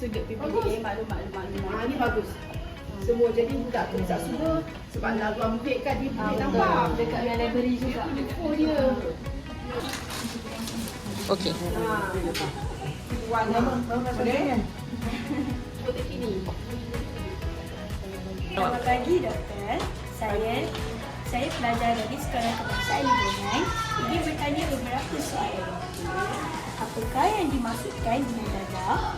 sudut PPDA maklumat. Ni bagus. Semua jadi budak tu tak semua sebab lagu Muhid kan dia boleh nampak dekat dengan library juga. Oh dia. Okey. Warna boleh. Foto kini. Selamat pagi doktor. Saya pelajar dari Sekolah Kebangsaan Brunei ingin bertanya beberapa soalan. Apakah yang dimaksudkan dengan dadah?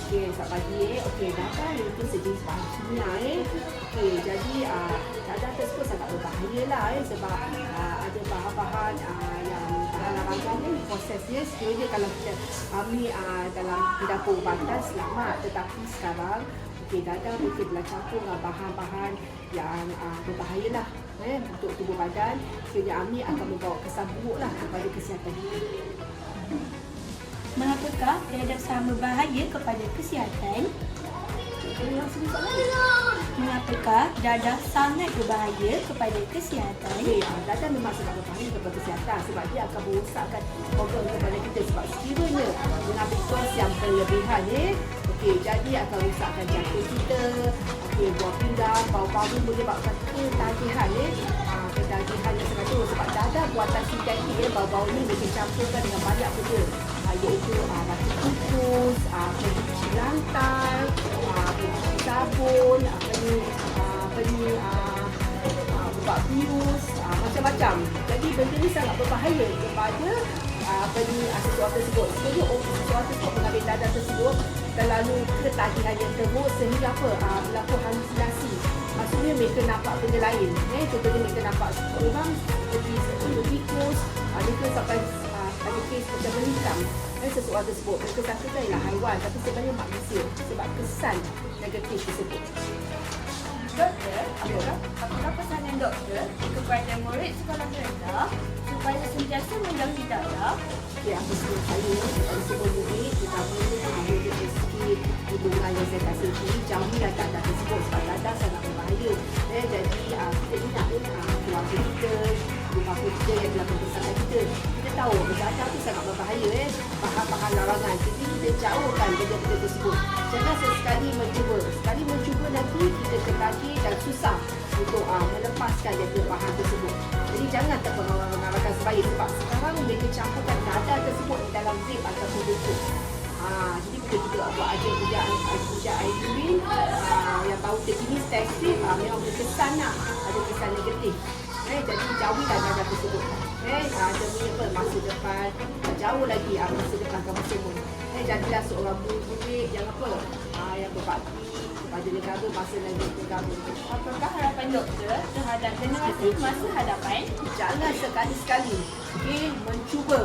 Okey, selamat pagi. Okey, dadah itu sejenis bahan kimia Okey, jadi dadah tersebut sangat berbahaya lah sebab ada bahan-bahan yang bahan larangannya prosesnya sekiranya kalau kita ambil dalam dapur ubatan selamat, tetapi sekarang dadah mungkin telah campur dengan bahan-bahan yang berbahaya lah untuk tubuh badan. Sekiranya ambil akan membawa kesan buruk lah kepada kesihatan kita. Mengapakah dadah sangat berbahaya kepada kesihatan? Mengapakah dadah sangat berbahaya kepada kesihatan? Dadah memang sangat berbahaya kepada kesihatan sebab dia akan merosakkan organ kepada kita sebab sekiranya mengambil kos yang berlebihan jadi akan rosakkan jantung kita, buah pinggang, bau-bau menyebabkan ketagihan ketagihan yang sangat teruk sebab dadah buatan sintetik bau-bau ni dia dicampurkan dengan banyak benda iaitu batu kukus, pencuci lantai, pencuci sabun, ubat virus, macam-macam. Jadi benda ni sangat berbahaya kepada sesuatu tersebut. Sebenarnya sesuatu tersebut mengambil dadah tersebut terlalu ketagihan yang teruk sehingga berlaku halusinasi. Maksudnya mereka nampak benda lain. Contohnya mereka nampak orang seperti tikus, mereka sampai ada kes macam menikam sesuatu tersebut. Mereka sangka ialah haiwan tapi sebenarnya manusia sebab kesan negatif tersebut. Doktor, apakah pesanan doktor kepada murid sekolah rendah supaya sentiasa menjauhi dadah? Apa sebut saya kepada semua murid terutamanya murid SK hubungan yang saya kasih ini jauhilah dadah tersebut sebab dadah sangat berbahaya. Jadi kita ingat keluarga kita, rumah kita yang dalam pembesaran kita tahu dadah itu sangat berbahaya bahan-bahan larangan. Jadi kita jauhkan benda-benda tersebut. Jangan sesekali mencuba. Sekali mencuba nanti kita tertagih dan susah untuk melepaskan daripada bahan tersebut. Jadi jangan terpengaruh sebaik sebab sekarang mereka campurkan dadah tersebut dalam vape ataupun buku. Jadi bila kita buat aja ujian air urine yang bau terkini tekstil memang berkesan lah, ada kesan negatif. Jadi jauhilah dadah tersebut. Demi masa depan jauh lagi masa depan kamu semua. Jadilah seorang murid yang yang berbakti kepada negara masa lagi bergabung. Apakah harapan doktor terhadap generasi masa hadapan? Jangan sekali-sekali mencuba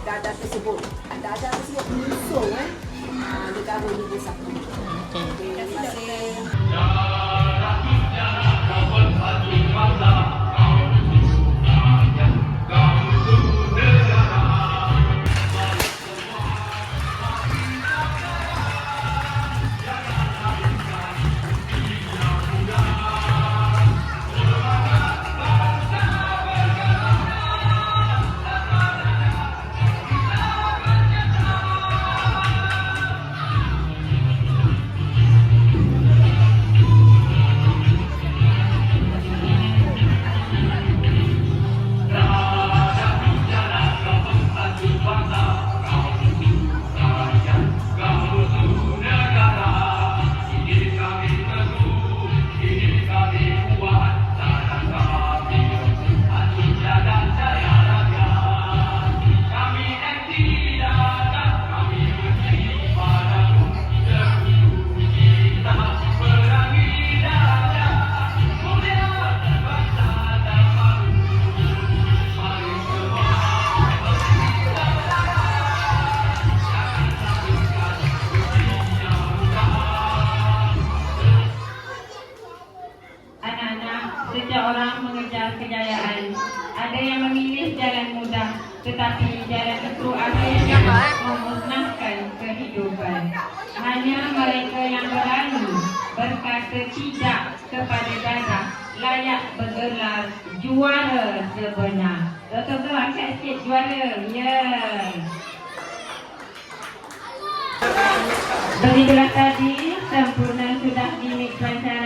dadah tersebut. Dadah tersebut menyusul negara ini bersatu. Terima kasih. Setiap orang mengejar kejayaan. Ada yang memilih jalan mudah, tetapi jalan itu akhirnya memusnahkan kehidupan. Hanya mereka yang berani berkata tidak kepada dadah layak bergelar juara sebenar. Doktor angkat sikit juara. Ya. Begitulah tadi sempurna sudah dinik pelajaran